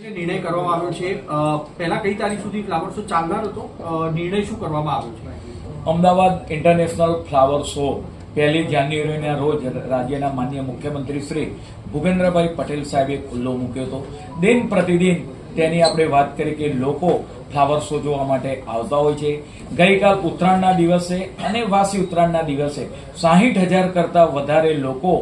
જે નિર્ણય કરવામાં આવ્યો છે પહેલા કઈ તારીખ સુધી ફ્લાવર શો ચાલનાર હતો, નિર્ણય શું કરવામાં આવ્યો છે? અમદાવાદ ઇન્ટરનેશનલ ફ્લાવર શો 1 જાન્યુઆરીના રોજ રાજ્યના માનનીય મુખ્યમંત્રી શ્રી ભૂપેન્દ્રભાઈ પટેલ સાહેબે ખુલ્લો મૂક્યો હતો. દિન પ્રતિદિન તેની આપણે વાત કરીએ કે લોકો ફ્લાવર શો જોવા માટે આવતા હોય છે. ગઈકાલ ઉત્તરાયણના દિવસે અને વાસી ઉત્તરાયણના દિવસે 60,000 કરતા વધારે લોકો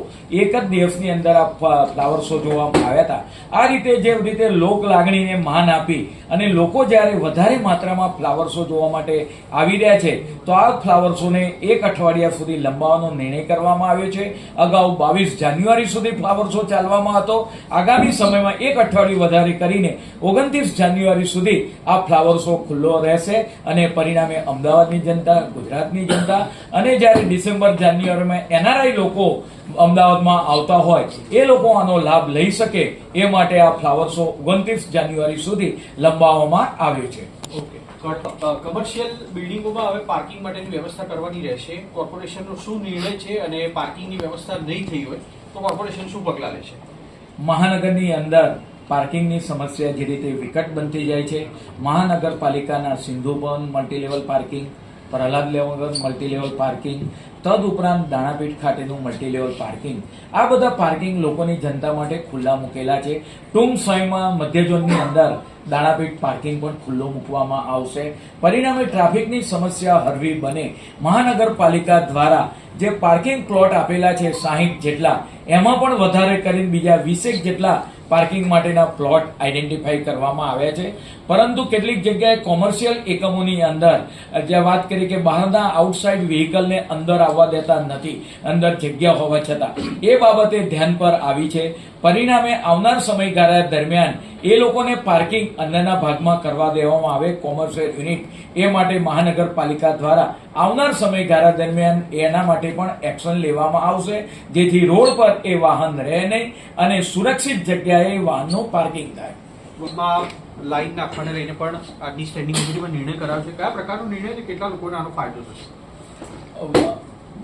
એક જ દિવસની અંદર આ ફ્લાવર શો જોવામાં આવ્યા હતા. આ રીતે જે રીતે લોક લાગણીને માન આપી અને લોકો જ્યારે વધારે માત્રામાં ફ્લાવર શો જોવા માટે આવી રહ્યા છે તો આ ફ્લાવર શોને 1 અઠવાડિયા સુધી લંબાવવાનો નિર્ણય કરવામાં આવ્યો છે. અગાઉ 22 જાન્યુઆરી સુધી ફ્લાવર શો ચાલવામાં હતો. આગામી સમયમાં 1 અઠવાડિયું વધારે કરીને 29 જાન્યુઆરી સુધી આ ફ્લાવર શો ખુલ્લો રહેશે અને પરિણામે અમદાવાદની જનતા, ગુજરાતની જનતા અને જ્યારે ડિસેમ્બર જાન્યુઆરીમાં એનઆરઆઈ લોકો અમદાવાદમાં આવતા હોય એ લોકો આનો લાભ લઈ શકે એ માટે આ ફ્લાવર શો 29 જાન્યુઆરી સુધી લંબાવવામાં આવ્યો છે. કમર્શિયલ બિલ્ડિંગોમાં હવે પાર્કિંગ માટેની વ્યવસ્થા કરવાની રહેશે. કોર્પોરેશનનો શું નિર્ણય છે અને પાર્કિંગની વ્યવસ્થા નહીં થઈ હોય તો કોર્પોરેશન શું પગલાં લેશે? મહાનગરની અંદર પાર્કિંગની સમસ્યા જે રીતે વિકટ બનતી જાય છે, મહાનગરપાલિકાના સિંધુભવન મલ્ટીલેવલ પાર્કિંગ, પ્રહલાદ નગર મલ્ટીલેવલ પાર્કિંગ, તદુપરાંત દાણાપીઠ ખાતેનું મલ્ટીલેવલ પાર્કિંગ, આ બધા પાર્કિંગ લોકોની જનતા માટે ખુલ્લા મૂકેલા છે. ટૂંક સમયમાં મધ્ય ઝોનની અંદર દાણાપીઠ પાર્કિંગ પણ ખુલ્લો મૂકવામાં આવશે. પરિણામે ટ્રાફિકની સમસ્યા હળવી બને. મહાનગરપાલિકા દ્વારા જે પાર્કિંગ પ્લોટ આપેલા છે 60 જેટલા, એમાં પણ વધારે કરીને બીજા 20 જેટલા પાર્કિંગ માટેના પ્લોટ આઈડેન્ટિફાઈ કરવામાં આવ્યા છે. પરંતુ કેટલીક જગ્યાએ કોમર્શિયલ એકમોની અંદર જે વાત કરી કે બહારના આઉટસાઇડ વ્હીકલને અંદર આવવા દેતા નથી, અંદર જગ્યા હોવા છતાં, એ બાબતે ધ્યાન પર આવી છે. પરિણામે આવનાર સમયગાળા દરમિયાન એ લોકોને પાર્કિંગ અંદરના ભાગમાં કરવા દેવામાં આવે કોમર્શિયલ યુનિટ, એ માટે મહાનગરપાલિકા દ્વારા આવનાર સમયગાળા દરમિયાન એના માટે પણ એક્શન લેવામાં આવશે, જેથી રોડ પર એ વાહન રહે નહીં અને સુરક્ષિત જગ્યાએ વાહનનું પાર્કિંગ થાય. લાઈન નાખવાને લઈને પણ આજની સ્ટેન્ડિંગ કમિટીમાં નિર્ણય કરાયો છે. કયા પ્રકારનો નિર્ણય છે, કેટલા લોકોને આનો ફાયદો થશે?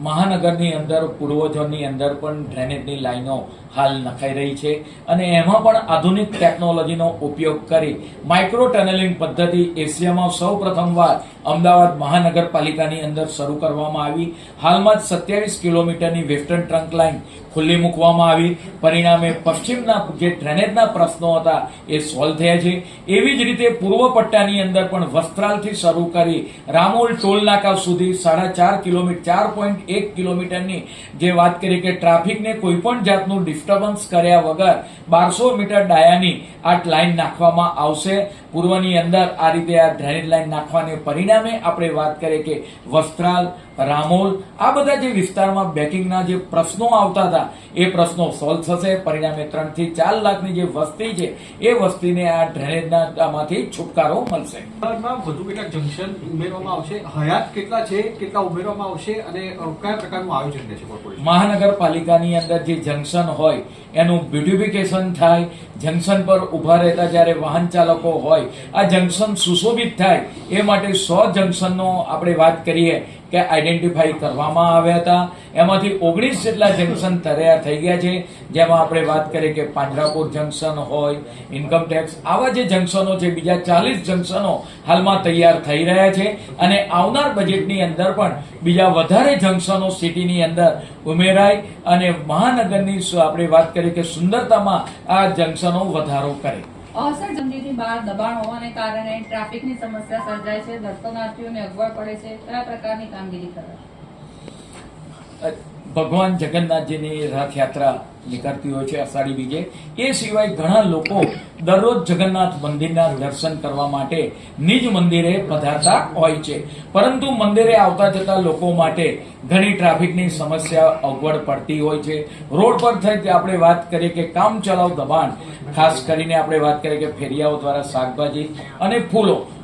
મહાનગરની અંદર પૂર્વ ઝોનની અંદર પણ ડ્રેનેજની લાઈનો હાલ નખાઈ રહી છે અને એમાં પણ આધુનિક ટેકનોલોજીનો ઉપયોગ કરી માઇક્રો ટનલિંગ પદ્ધતિ એશિયામાં સૌ પ્રથમવાર અમદાવાદ મહાનગરપાલિકાની અંદર શરૂ કરવામાં આવી. હાલમાં જ 27 કિલોમીટરની વેસ્ટર્ન ટ્રંક લાઇન ખુલ્લી મૂકવામાં આવી. પરિણામે પશ્ચિમના જે ડ્રેનેજના પ્રશ્નો હતા એ સોલ્વ થયા છે. એવી જ રીતે પૂર્વ પટ્ટાની અંદર પણ વસ્ત્રાલથી શરૂ કરી રામોલ ટોલ નાકા સુધી 4.5 કિલોમીટર 4.1 કિલોમીટરની જે વાત કરી કે ટ્રાફિકને કોઈ પણ જાતનું ડિસ્ટર્બન્સ કર્યા વગર 1200 મીટર ડાયાની આ લાઈન નાખવામાં આવશે. પૂર્વની અંદર આ રીતે આ ડ્રેનેજ લાઈન નાખવાને પરિણામે આપણે વાત કરીએ કે વસ્ત્રાલ, રામોલ, આ બધા જે વિસ્તારમાં બેકિંગના જે પ્રશ્નો આવતા હતા એ પ્રશ્નો સોલ્વ થશે. પરિણામે 3 થી 4 લાખની જે વસ્તી છે એ વસ્તીને આ ડ્રેનેજમાંથી છુટકારો મળશે. વધુ કેટલાક જંકશન ઉમેરવામાં આવશે? હયાત કેટલા છે, કેટલા ઉમેરવામાં આવશે અને કયા પ્રકારનું આયોજન રહેશે કોર્પોરેશન? મહાનગરપાલિકાની અંદર જે જંકશન હોય એનું બ્યુટિફિકેશન થાય. જંકશન પર ઉભા રહેતા જ્યારે વાહન ચાલકો હોય આ જંકશન સુશોભિત થાય એ માટે 100 જંકશનનો આપણે વાત કરીએ કે આઈડેન્ટિફાઈ કરવામાં આવ્યા હતા. એમાંથી 19 જેટલા જંકશન તૈયાર થઈ ગયા છે, જેમાં આપણે વાત કરીએ કે પાંજરાપોર જંકશન હોય, ઇન્કમટેક્સ, આવા જે જંકશનો છે બીજા 40 જંકશનો હાલમાં તૈયાર થઈ રહ્યા છે અને આવનાર બજેટની અંદર પણ બીજા વધારે જંકશનો સિટીની અંદર ઉમેરાય અને મહાનગરની આપણે વાત કરીએ કે સુંદરતામાં આ જંકશનો વધારો કરે. અવસર જમતીથી બહાર દબાણ હોવાને કારણે ટ્રાફિકની સમસ્યા સર્જાય છે, દર્શનાર્થીઓને અગવડ પડે છે. કયા પ્રકારની કામગીરી કરે? ભગવાન જગન્નાથજીની રથયાત્રા નીકળતી હોય છે અષાઢી બીજે. એ સિવાય ઘણા લોકો દરરોજ જગન્નાથ મંદિરના દર્શન કરવા માટે નિજ મંદિરે પધારતા હોય છે, પરંતુ મંદિરે આવતા જતા લોકો માટે ઘણી ટ્રાફિકની સમસ્યા અગવડ પડતી હોય છે. રોડ પર થઈ આપણે વાત કરીએ કે કામ ચલાવ દબાણ, ખાસ કરીને આપણે વાત કરીએ કે ફેરિયાઓ દ્વારા શાકભાજી અને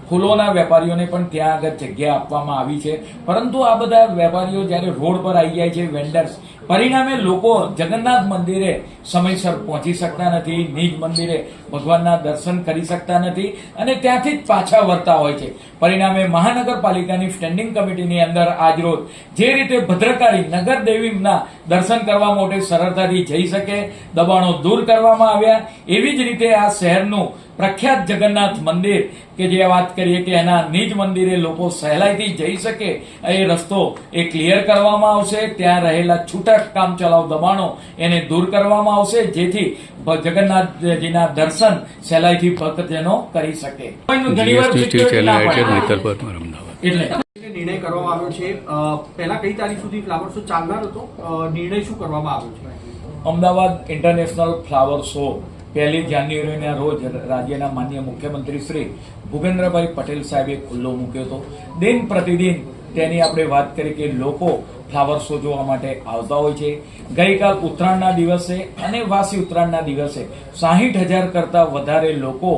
ફૂલોના વેપારીઓને પણ ત્યાં આગળ જગ્યા આપવામાં આવી છે. પરંતુ આ બધા વેપારીઓ જ્યારે રોડ પર આવી જાય છે, વેન્ડર્સ, પરિણામે લોકો જગન્નાથ મંદિરે સમયસર પહોંચી શકતા નથી, નિજ મંદિરે ભગવાનના દર્શન કરી શકતા નથી અને ત્યાંથી જ પાછા વળતા હોય છે. પરિણામે મહાનગરપાલિકાની સ્ટેન્ડિંગ કમિટીની અંદર આજરોજ જે રીતે ભદ્રકાળી નગર દેવીના દર્શન કરવા માટે સરળતાથી જઈ શકે, દબાણો દૂર કરવામાં આવ્યા, એવી જ રીતે આ શહેરનું પ્રખ્યાત જગન્નાથ મંદિર કે જે વાત કરીએ કે એના નિજ મંદિરે લોકો સહેલાઈથી જઈ શકે એ રસ્તો એ ક્લિયર કરવામાં આવશે. ત્યાં રહેલા છૂટક કામ ચલાવ દબાણો એને દૂર કરવામાં આવશે, જેથી જગન્નાથજીના દર્શન સહેલાઈથી ભક્તજનો કરી શકે. ઘણીવાર security ના પડે. એટલે નિર્ણય કરવામાં આવ્યો છે. પહેલા કઈ તારીખ સુધી ફ્લાવર શો ચાલનાર હતો? નિર્ણય શું કરવામાં આવ્યો છે? અમદાવાદ ઇન્ટરનેશનલ ફ્લાવર શો 1 જાન્યુઆરીના રોજ રાજ્યના માનનીય મુખ્યમંત્રી શ્રી ભૂપેન્દ્રભાઈ પટેલ સાહેબે ખુલ્લો મૂક્યો હતો. દિન પ્રતિદિન તેની આપણે વાત કરીએ કે લોકો ફ્લાવર શો જોવા માટે આવતા હોય છે. ગઈકાલ ઉત્તરાયણના દિવસે અને વાસી ઉત્તરાયણના દિવસે 60,000 કરતા વધારે લોકો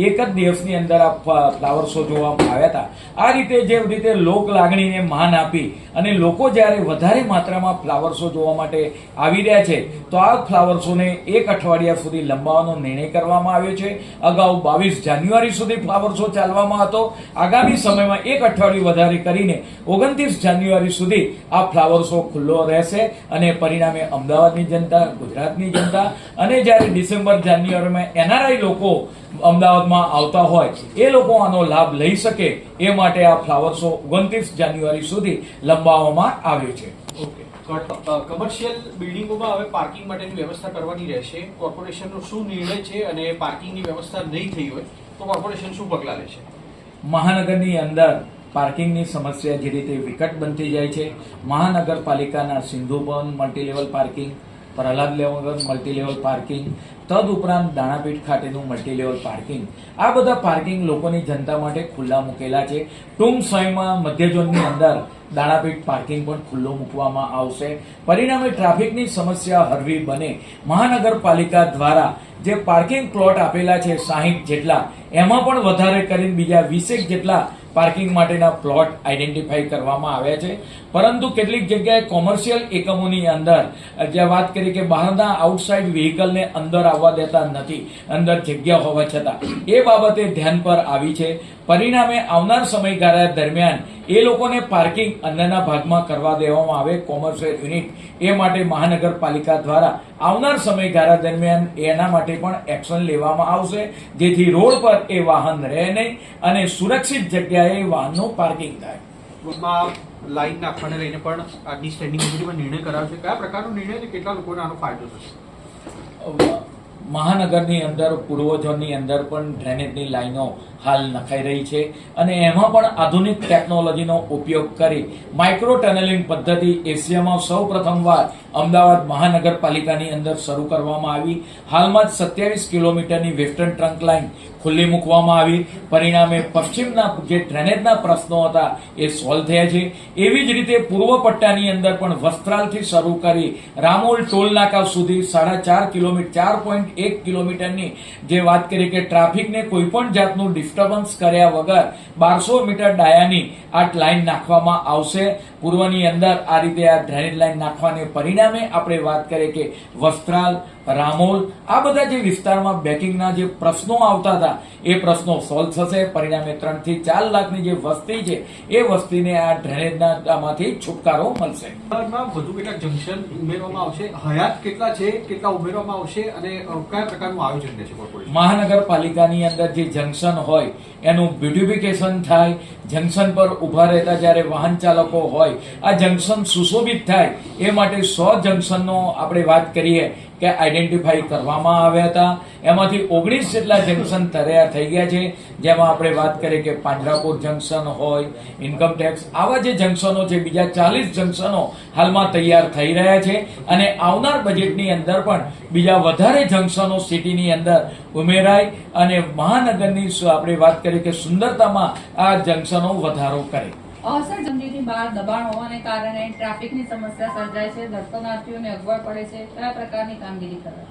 એક જ દિવસની અંદર આ ફ્લાવર શો જોવામાં આવ્યા હતા. આ રીતે લોક લાગણીને માન આપી અને લોકો જ્યારે વધારે માત્રામાં ફ્લાવર શો જોવા માટે આવી રહ્યા છે તો આ ફ્લાવર શોને 1 અઠવાડિયા સુધી લંબાવવાનો નિર્ણય કરવામાં આવ્યો છે. અગાઉ 22 જાન્યુઆરી સુધી ફ્લાવર શો ચાલવામાં હતો. આગામી સમયમાં 1 અઠવાડિયું વધારે કરીને 29 જાન્યુઆરી સુધી આ ફ્લાવર શો ખુલ્લો રહેશે અને પરિણામે અમદાવાદની જનતા, ગુજરાતની જનતા અને જ્યારે ડિસેમ્બર જાન્યુઆરીમાં NRI લોકો અમદાવાદમાં આવતા હોય એ લોકો આનો લાભ લઈ શકે એ માટે આ ફ્લાવર શો 29 જાન્યુઆરી સુધી લંબાવવામાં આવ્યો છે. ઓકે. કમર્શિયલ બિલ્ડિંગોમાં હવે પાર્કિંગ માટેની વ્યવસ્થા કરવાની રહેશે. કોર્પોરેશનનો શું નિર્ણય છે અને પાર્કિંગની વ્યવસ્થા નહીં થઈ હોય તો કોર્પોરેશન શું પગલાં લેશે? મહાનગરની અંદર પાર્કિંગની સમસ્યા જે રીતે વિકટ બનતી જાય છે, મહાનગરપાલિકાના Sindhu Bhavan multilevel parking, Prahlad Nagar multilevel parking, તદુપરાંત દાણાપીઠ ખાતેનું મલ્ટીલેવલ પાર્કિંગ, આ બધા પાર્કિંગ લોકોની જનતા માટે ખુલ્લા મૂકેલા છે. ટૂંક સમયમાં મધ્ય ઝોનની અંદર દાણાપીઠ પાર્કિંગ પણ ખુલ્લો મૂકવામાં આવશે. પરિણામે ટ્રાફિકની સમસ્યા હળવી બને. મહાનગરપાલિકા દ્વારા જે પાર્કિંગ પ્લોટ આપેલા છે 60 જેટલા, એમાં પણ વધારે કરીને બીજા 20 જેટલા પાર્કિંગ માટેના પ્લોટ આઈડેન્ટિફાઈ કરવામાં આવ્યા છે. પરંતુ કેટલીક જગ્યાએ કોમર્શિયલ એકમોની અંદર જે વાત કરી કે બહારના આઉટસાઇડ વ્હીકલને અંદર આવવા દેતા નથી, અંદર જગ્યા હોવા છતાં, એ બાબતે ધ્યાન પર આવી છે. પરિણામે આવનાર સમયગાળા દરમિયાન એ લોકોને પાર્કિંગ અંદરના ભાગમાં કરવા દેવામાં આવે કોમર્શિયલ યુનિટ. એ માટે મહાનગરપાલિકા દ્વારા આવનાર સમયગાળા દરમિયાન એના માટે પણ એક્શન લેવામાં આવશે, જેથી રોડ પર એ વાહન રહે નહીં અને સુરક્ષિત જગ્યાએ વાહનનું પાર્કિંગ થાય. લાઈન નાખવાને લઈને પણ આજની સ્ટેન્ડિંગ કમિટીમાં નિર્ણય કરાયો છે. કયા પ્રકારનો નિર્ણય અને કેટલા લોકોને આનો ફાયદો થશે? મહાનગરની અંદર પૂર્વ ઝોનની અંદર પણ ડ્રેનેજની લાઈનો હાલ નખાઈ રહી છે અને એમાં પણ આધુનિક ટેકનોલોજીનો ઉપયોગ કરી માઇક્રો ટનલિંગ પદ્ધતિ એશિયામાં સૌ પ્રથમવાર અમદાવાદ મહાનગરપાલિકાની અંદર શરૂ કરવામાં આવી. હાલમાં જ 27 કિલોમીટરની વેસ્ટર્ન ટ્રંક લાઇન ખુલ્લી મૂકવામાં આવી. પરિણામે પશ્ચિમના જે ડ્રેનેજના પ્રશ્નો હતા એ સોલ્વ થયા છે. એવી જ રીતે પૂર્વ પટ્ટાની અંદર પણ વસ્ત્રાલથી શરૂ કરી રામોલ ટોલ નાકા સુધી 4.5 કિલોમીટર 4.1 કિલોમીટરની જે વાત કરીએ કે ટ્રાફિકને કોઈ પણ જાતનું ડિસ્ટર્બન્સ કર્યા વગર 1200 મીટર ડાયાની આ લાઈન નાખવામાં આવશે. પૂર્વની અંદર આ રીતે આ ડ્રેનેજ લાઈન નાખવાને પરિણામે આપણે વાત કરીએ કે વસ્ત્રાલ, રામોલ આ બધા જે વિસ્તારમાં બેકિંગના જે પ્રશ્નો આવતા હતા એ પ્રશ્નો સોલ્વ થશે. પરિણામે 3 થી 4 લાખની જે વસ્તી છે એ વસ્તીને આ ડ્રેનેજમાંથી છુટકારો મળશે. વધુ કેટલાક જંકશન ઉમેરવામાં આવશે? હયાત કેટલા છે, કેટલા ઉમેરવામાં આવશે અને કયા પ્રકારનું આયોજન રહેશે કોર્પોરેશન? મહાનગરપાલિકાની અંદર જે જંકશન હોય એનું બ્યુટિફિકેશન થાય. જંકશન પર ઉભા રહેતા જ્યારે વાહન ચાલકો હોય આ જંકશન સુશોભિત થાય એ માટે 100 જંકશનનો આપણે વાત કરીએ કે આઈડેન્ટિફાઈ કરવામાં આવ્યા હતા. એમાંથી 19 જેટલા જંકશન તૈયાર થઈ ગયા છે, જેમાં આપણે વાત કરીએ કે પાંજરાપોર જંકશન હોય, ઇન્કમટેક્સ, આવા જે જંકશનો છે બીજા 40 જંકશનો હાલમાં તૈયાર થઈ રહ્યા છે અને આવનાર બજેટની અંદર પણ બીજા વધારે જંકશનો સિટીની અંદર ઉમેરાય અને મહાનગરની આપણે વાત કરીએ કે સુંદરતામાં આ જંકશનો વધારો કરે. અવસર જમીનથી બહાર દબાણ હોવાને કારણે ટ્રાફિકની સમસ્યા સર્જાય છે, દર્શનાર્થીઓને અગવડ પડે છે. કયા પ્રકારની કામગીરી કરે?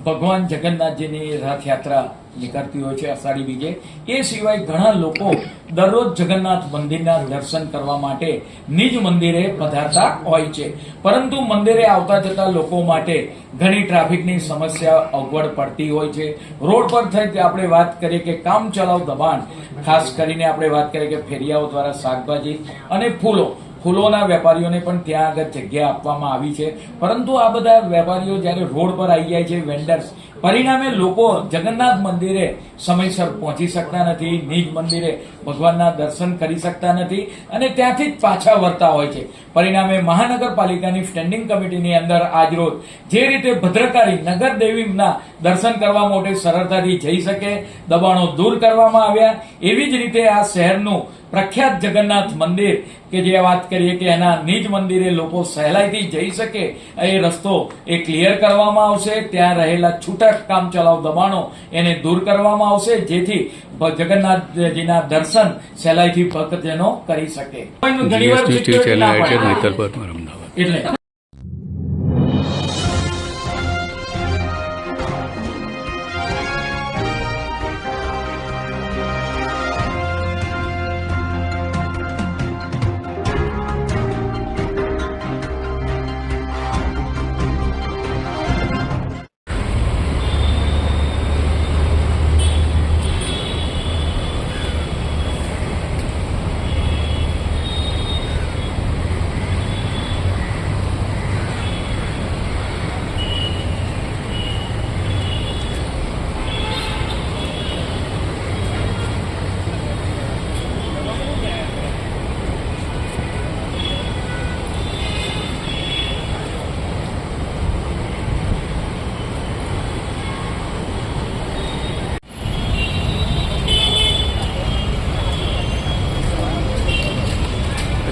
ભગવાન જગન્નાથજીની રથયાત્રા નીકળતી હોય છે અષાઢી બીજે. એ સિવાય ઘણા લોકો દરરોજ જગન્નાથ મંદિરના દર્શન કરવા માટે નિજ મંદિરે પધારતા હોય છે, પરંતુ મંદિરે આવતા જતા લોકો માટે ઘણી ટ્રાફિકની સમસ્યા અગવડ પડતી હોય છે. રોડ પર થઈ આપણે વાત કરીએ કે કામ ચલાવ દબાણ, ખાસ કરીને આપણે વાત કરીએ કે ફેરિયાઓ દ્વારા શાકભાજી અને ફૂલોના વેપારીઓને પણ ત્યાં આગળ જગ્યા આપવામાં આવી છે. પરંતુ આ બધા વેપારીઓ જ્યારે રોડ પર આવી જાય છે, વેન્ડર્સ, પરિણામે લોકો જગન્નાથ મંદિરે સમયસર પહોંચી શકતા નથી, નિજ મંદિરે ભગવાનના દર્શન કરી શકતા નથી અને ત્યાંથી જ પાછા વળતા હોય છે. પરિણામે મહાનગરપાલિકાની સ્ટેન્ડિંગ કમિટીની અંદર આજરોજ જે રીતે ભદ્રકાળી નગર દેવીના દર્શન કરવા માટે સરળતાથી જઈ શકે, દબાણો દૂર કરવામાં આવ્યા, એવી જ રીતે આ શહેરનું પ્રખ્યાત જગન્નાથ મંદિર કે જે વાત કરીએ કે એના નિજ મંદિરે લોકો સહેલાઈથી જઈ શકે એ રસ્તો એ ક્લિયર કરવામાં આવશે. ત્યાં રહેલા છૂટક કામ ચલાવ દબાણો એને દૂર કરવામાં આવશે, જેથી જગન્નાથજીના દર્શન સહેલાઈથી ભક્તજનો કરી શકે. ઘણીવાર security ના પડે. એટલે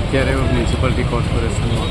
અત્યારે મ્યુનિસિપાલિટી કોર્પોરેશનમાં